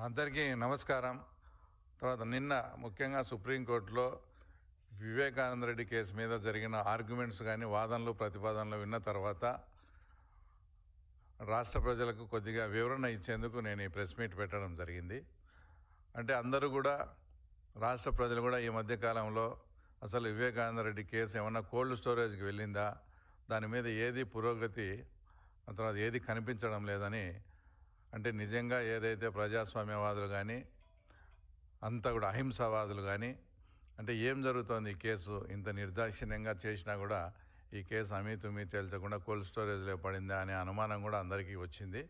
అందరికీ నమస్కారం. తర్వాత నిన్న ముఖ్యంగా సుప్రీంకోర్టులో వివేకానంద రెడ్డి కేసు మీద జరిగిన ఆర్గ్యుమెంట్స్ కానీ వాదనలు ప్రతిపాదనలు విన్న తర్వాత రాష్ట్ర ప్రజలకు కొద్దిగా వివరణ ఇచ్చేందుకు నేను ఈ ప్రెస్ మీట్ పెట్టడం జరిగింది. అంటే అందరూ కూడా రాష్ట్ర ప్రజలు కూడా ఈ మధ్యకాలంలో అసలు వివేకానంద రెడ్డి కేసు ఏమన్నా కోల్డ్ స్టోరేజ్కి వెళ్ళిందా, దాని మీద ఏది పురోగతి తర్వాత ఏది కనిపించడం లేదని, అంటే నిజంగా ఏదైతే ప్రజాస్వామ్యవాదులు కానీ అంతా కూడా అహింసావాదులు కానీ అంటే ఏం జరుగుతోంది, ఈ కేసు ఇంత నిర్దాక్షిణ్యంగా చేసినా కూడా ఈ కేసు అమీతుమీ తేల్చకుండా కోల్డ్ స్టోరేజ్లో పడిందా అనే అనుమానం కూడా అందరికీ వచ్చింది.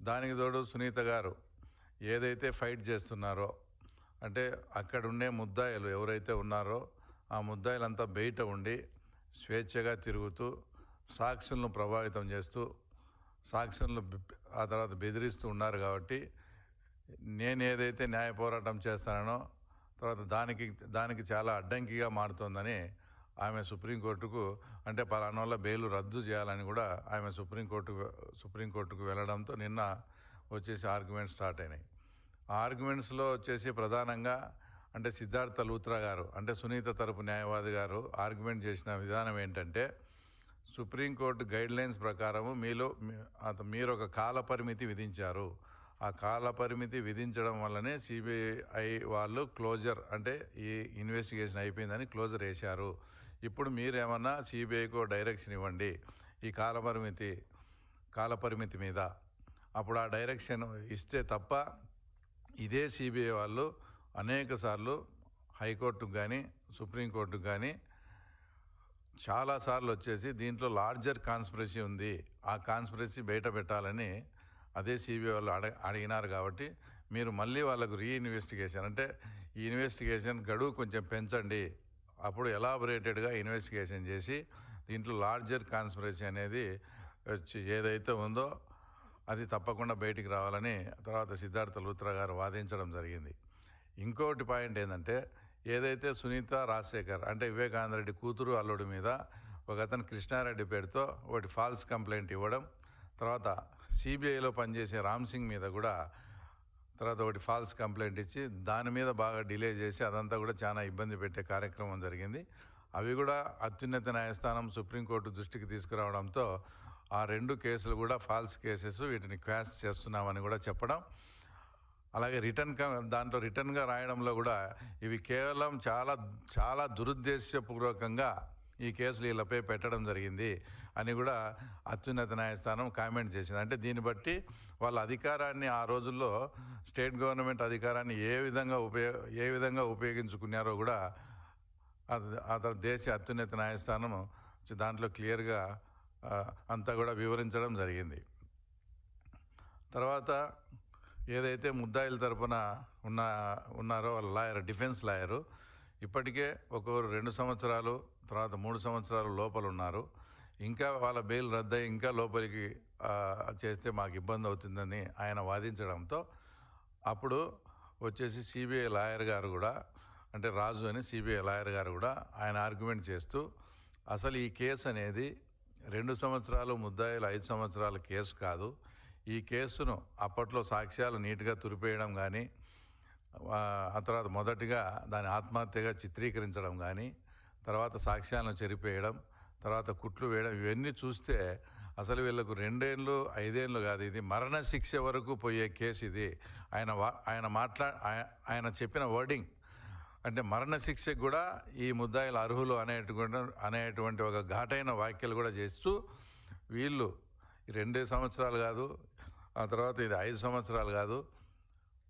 దానికి తోడు సునీత గారు ఏదైతే ఫైట్ చేస్తున్నారో, అంటే అక్కడ ఉండే ముద్దాయిలు ఎవరైతే ఉన్నారో ఆ ముద్దాయిలంతా బయట ఉండి స్వేచ్ఛగా తిరుగుతూ సాక్షులను ప్రభావితం చేస్తూ సాక్షులను ఆ తర్వాత బెదిరిస్తూ ఉన్నారు. కాబట్టి నేను ఏదైతే న్యాయ పోరాటం చేస్తానో తర్వాత దానికి చాలా అడ్డంకిగా మారుతోందని ఆమె సుప్రీంకోర్టుకు, అంటే పలానా వల్ల బెయిల్ రద్దు చేయాలని కూడా ఆమె సుప్రీంకోర్టుకు వెళ్ళడంతో నిన్న వచ్చేసి ఆర్గ్యుమెంట్స్ స్టార్ట్ అయినాయి. ఆ ఆర్గ్యుమెంట్స్లో వచ్చేసి ప్రధానంగా అంటే సిద్ధార్థ లూత్రా గారు, అంటే సునీత తరపు న్యాయవాది గారు ఆర్గ్యుమెంట్ చేసిన విధానం ఏంటంటే, సుప్రీంకోర్టు గైడ్లైన్స్ ప్రకారము మీరు ఒక కాల పరిమితి విధించారు. ఆ కాల పరిమితి విధించడం వల్లనే సిబిఐ వాళ్ళు క్లోజర్, అంటే ఈ ఇన్వెస్టిగేషన్ అయిపోయిందని క్లోజర్ వేశారు. ఇప్పుడు మీరేమన్నా సిబిఐకు డైరెక్షన్ ఇవ్వండి ఈ కాల పరిమితి మీద. అప్పుడు ఆ డైరెక్షన్ ఇస్తే తప్ప ఇదే సిబిఐ వాళ్ళు అనేక సార్లు హైకోర్టుకు కానీ సుప్రీంకోర్టుకు కానీ చాలాసార్లు వచ్చేసి దీంట్లో లార్జర్ కాన్స్పిరసీ ఉంది, ఆ కాన్స్పిరసీ బయట పెట్టాలని అదే సిబిఐ వాళ్ళు అడిగినారు. కాబట్టి మీరు మళ్ళీ వాళ్ళకు రీఇన్వెస్టిగేషన్, అంటే ఈ ఇన్వెస్టిగేషన్ గడువు కొంచెం పెంచండి, అప్పుడు ఎలాబొరేటెడ్గా ఇన్వెస్టిగేషన్ చేసి దీంట్లో లార్జర్ కాన్స్పిరసీ అనేది ఏదైతే ఉందో అది తప్పకుండా బయటికి రావాలని తర్వాత సిద్ధార్థ లూత్రా గారు వాదించడం జరిగింది. ఇంకోటి పాయింట్ ఏంటంటే, ఏదైతే సునీత రాజశేఖర్ అంటే వివేకానంద రెడ్డి కూతురు అల్లుడి మీద ఒక అతను కృష్ణారెడ్డి పేరుతో ఒకటి ఫాల్స్ కంప్లైంట్ ఇవ్వడం, తర్వాత సిబిఐలో పనిచేసే రామ్ సింగ్ మీద కూడా తర్వాత ఒకటి ఫాల్స్ కంప్లైంట్ ఇచ్చి దాని మీద బాగా డిలే చేసి అదంతా కూడా చాలా ఇబ్బంది పెట్టే కార్యక్రమం జరిగింది. అవి కూడా అత్యున్నత న్యాయస్థానం సుప్రీంకోర్టు దృష్టికి తీసుకురావడంతో ఆ రెండు కేసులు కూడా ఫాల్స్ కేసెస్, వీటిని క్వాష్ చేస్తున్నామని కూడా చెప్పడం, అలాగే దాంట్లో రిటర్న్గా రాయడంలో కూడా ఇవి కేవలం చాలా దురుద్దేశపూర్వకంగా ఈ కేసులు వీళ్ళపై పెట్టడం జరిగింది అని కూడా అత్యున్నత న్యాయస్థానం కామెంట్ చేసింది. అంటే దీన్ని బట్టి వాళ్ళ అధికారాన్ని ఆ రోజుల్లో స్టేట్ గవర్నమెంట్ అధికారాన్ని ఏ విధంగా ఉపయోగించుకున్నారో కూడా దేశ అత్యున్నత న్నాయస్థానం దాంట్లో క్లియర్గా అంతా కూడా వివరించడం జరిగింది. తర్వాత ఏదైతే ముద్దాయిల తరపున ఉన్నారో వాళ్ళ లాయర్, డిఫెన్స్ లాయరు ఇప్పటికే ఒక్కొక్కరు 2 సంవత్సరాలు తర్వాత 3 సంవత్సరాలు లోపల ఉన్నారు. ఇంకా వాళ్ళ బెయిల్ రద్దయి ఇంకా లోపలికి చేస్తే మాకు ఇబ్బంది అవుతుందని ఆయన వాదించడంతో అప్పుడు వచ్చేసి సిబిఐ లాయర్ గారు కూడా, అంటే రాజు అని సిబిఐ లాయర్ గారు కూడా ఆయన ఆర్గ్యుమెంట్ చేస్తూ, అసలు ఈ కేసు అనేది 2 సంవత్సరాలు ముద్దాయిలు 5 సంవత్సరాల కేసు కాదు. ఈ కేసును అప్పట్లో సాక్ష్యాలు నీట్గా తురిపేయడం కానీ, ఆ తర్వాత మొదటిగా దాని ఆత్మహత్యగా చిత్రీకరించడం కానీ, తర్వాత సాక్ష్యాలను చెరిపేయడం, తర్వాత కుట్లు వేయడం, ఇవన్నీ చూస్తే అసలు వీళ్ళకు 2 ఏళ్ళు 5 ఏళ్ళు కాదు, ఇది మరణశిక్ష వరకు పోయే కేసు ఇది. ఆయన చెప్పిన వర్డింగ్ అంటే మరణశిక్షకు కూడా ఈ ముద్దాయిలు అర్హులు అనేటువంటి ఒక ఘాటైన వ్యాఖ్యలు కూడా చేస్తూ, వీళ్ళు 2 సంవత్సరాలు కాదు, ఆ తర్వాత ఇది 5 సంవత్సరాలు కాదు,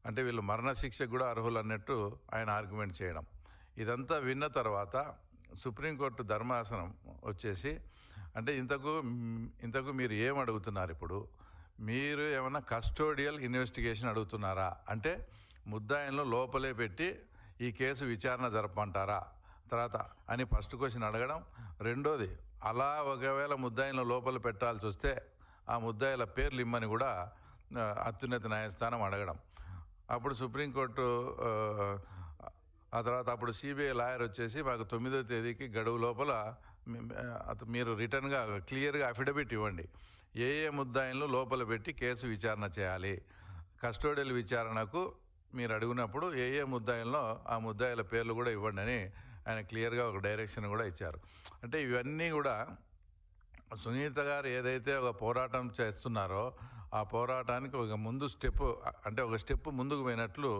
అంటే వీళ్ళు మరణశిక్షకు కూడా అర్హులు అన్నట్టు ఆయన ఆర్గ్యుమెంట్ చేయడం. ఇదంతా విన్న తర్వాత సుప్రీంకోర్టు ధర్మాసనం వచ్చేసి, అంటే ఇంతకు మీరు ఏం అడుగుతున్నారు, ఇప్పుడు మీరు ఏమన్నా కస్టోడియల్ ఇన్వెస్టిగేషన్ అడుగుతున్నారా, అంటే ముద్దాయిలను లోపలే పెట్టి ఈ కేసు విచారణ జరపమంటారా తర్వాత అని ఫస్ట్ క్వశ్చన్ అడగడం. రెండోది, అలా ఒకవేళ ముద్దాయిలను లోపల పెట్టాల్సి వస్తే ఆ ముద్దాయిల పేర్లు ఇమ్మని కూడా అత్యున్నత న్యాయస్థానం అడగడం. అప్పుడు సుప్రీంకోర్టు ఆ తర్వాత అప్పుడు సిబిఐ లాయర్ వచ్చేసి మాకు 9వ తేదీకి గడువు లోపల మీరు రిటర్న్గా క్లియర్గా అఫిడవిట్ ఇవ్వండి, ఏ ముద్దాయిలను లోపల పెట్టి కేసు విచారణ చేయాలి, కస్టోడియల్ విచారణకు మీరు అడిగినప్పుడు ఏ ఏ ముద్దాయిల్లో ఆ ముద్దాయిల పేర్లు కూడా ఇవ్వండి అని ఆయన క్లియర్గా ఒక డైరెక్షన్ కూడా ఇచ్చారు. అంటే ఇవన్నీ కూడా సునీత గారు ఏదైతే ఒక పోరాటం చేస్తున్నారో ఆ పోరాటానికి ఒక ముందు స్టెప్, అంటే ఒక స్టెప్ ముందుకు పోయినట్లు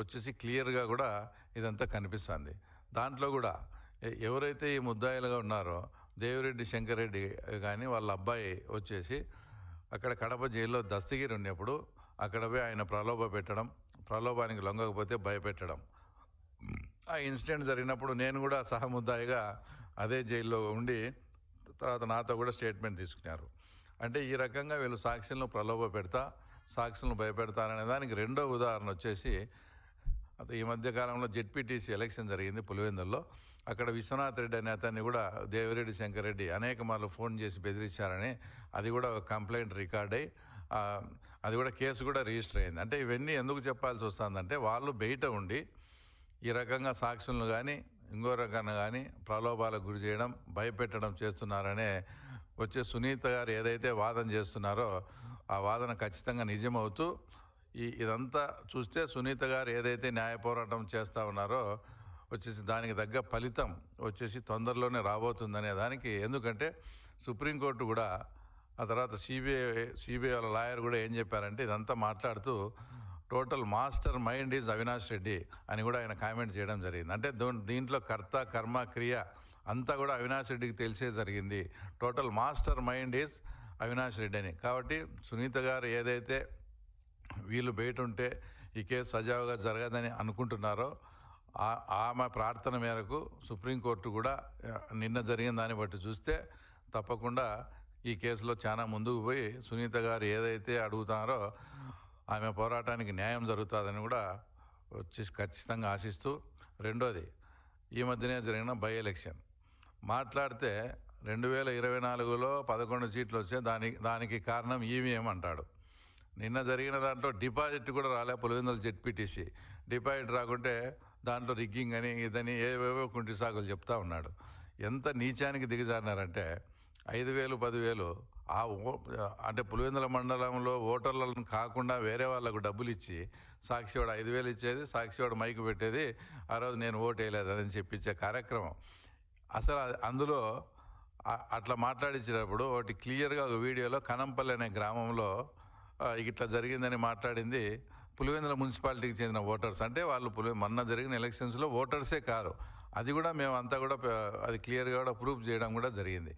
వచ్చేసి క్లియర్గా కూడా ఇదంతా కనిపిస్తుంది. దాంట్లో కూడా ఎవరైతే ఈ ముద్దాయిలుగా ఉన్నారో దేవిరెడ్డి శంకర్ రెడ్డి కానీ వాళ్ళ అబ్బాయి వచ్చేసి అక్కడ కడప జైల్లో దస్తగిరి ఉన్నప్పుడు అక్కడ పోయి ఆయన ప్రలోభానికి లొంగకపోతే భయపెట్టడం, ఆ ఇన్సిడెంట్ జరిగినప్పుడు నేను కూడా సహముద్దాయిగా అదే జైల్లో ఉండి తర్వాత నాతో కూడా స్టేట్మెంట్ తీసుకున్నారు. అంటే ఈ రకంగా వీళ్ళు సాక్షులను సాక్షులను భయపెడతారనే దానికి రెండో ఉదాహరణ వచ్చేసి ఈ మధ్యకాలంలో జెడ్పీటీసీ ఎలక్షన్ జరిగింది పులివెందుల్లో. అక్కడ విశ్వనాథ్ రెడ్డి అనే అతన్ని కూడా దేవిరెడ్డి శంకర్ రెడ్డి అనేక మార్లు ఫోన్ చేసి బెదిరించారని అది కూడా ఒక కంప్లైంట్ రికార్డ్ అయ్యి అది కూడా కేసు కూడా రిజిస్టర్ అయింది. అంటే ఇవన్నీ ఎందుకు చెప్పాల్సి వస్తుందంటే వాళ్ళు బయట ఉండి ఈ రకంగా సాక్షులను కానీ ఇంకో రకంగా కానీ ప్రలోభాలకు గురి చేయడం, భయపెట్టడం చేస్తున్నారనే వచ్చే సునీత గారు ఏదైతే వాదన చేస్తున్నారో ఆ వాదన ఖచ్చితంగా నిజమవుతూ ఇదంతా చూస్తే సునీత గారు ఏదైతే న్యాయ పోరాటం చేస్తూ ఉన్నారో వచ్చేసి దానికి తగ్గ ఫలితం వచ్చేసి తొందరలోనే రాబోతుందనే దానికి, ఎందుకంటే సుప్రీంకోర్టు కూడా ఆ తర్వాత సిబిఐ వాళ్ళ లాయర్ కూడా ఏం చెప్పారంటే ఇదంతా మాట్లాడుతూ total master mind is Avinash Reddy అని కూడా ఆయన కామెంట్ చేయడం జరిగింది. అంటే దీంట్లో కర్త కర్మ క్రియ అంతా కూడా అవినాష్ రెడ్డికి తెలిసే జరిగింది. Total master mind is Avinash Reddy అని. కాబట్టి సునీత గారు ఏదైతే వీళ్ళు బయట ఉంటే ఈ కేసు సజావుగా జరగదని అనుకుంటున్నారో ఆమె ప్రార్థన మేరకు సుప్రీంకోర్టు కూడా నిన్న జరిగిన దాన్ని బట్టి చూస్తే తప్పకుండా ఈ కేసులో చాలా ముందుకు పోయి సునీత గారు ఏదైతే అడుగుతారో ఆమె పోరాటానికి న్యాయం జరుగుతుందని కూడా వచ్చి ఖచ్చితంగా ఆశిస్తూ, రెండోది ఈ మధ్యనే జరిగిన బై ఎలక్షన్ మాట్లాడితే 2024లో 11 సీట్లు వచ్చే దానికి కారణం ఈవీఎం అంటాడు. నిన్న జరిగిన దాంట్లో డిపాజిట్ కూడా రాలే పులివెందుల జెడ్పీటీసీ. డిపాజిట్ రాకుంటే దాంట్లో రిగ్గింగ్ అని ఇదని ఏవేవో కుంటి సాకులు చెప్తా ఉన్నాడు. ఎంత నీచానికి దిగజారినారంటే 5,000 10,000 అంటే పులివెందుల మండలంలో ఓటర్లను కాకుండా వేరే వాళ్ళకు డబ్బులు ఇచ్చి సాక్షివాడు 5,000 ఇచ్చేది, సాక్షివాడు మైకు పెట్టేది, ఆ రోజు నేను ఓటు వేయలేదు అని చెప్పించే కార్యక్రమం. అసలు అందులో అట్లా మాట్లాడించేటప్పుడు ఒకటి క్లియర్గా ఒక వీడియోలో కనంపల్లి అనే గ్రామంలో ఇట్లా జరిగిందని మాట్లాడింది పులివెందుల మున్సిపాలిటీకి చెందిన ఓటర్స్. అంటే వాళ్ళు మొన్న జరిగిన ఎలక్షన్స్లో ఓటర్సే కారు, అది కూడా మేమంతా కూడా అది క్లియర్గా కూడా ప్రూఫ్ చేయడం కూడా జరిగింది.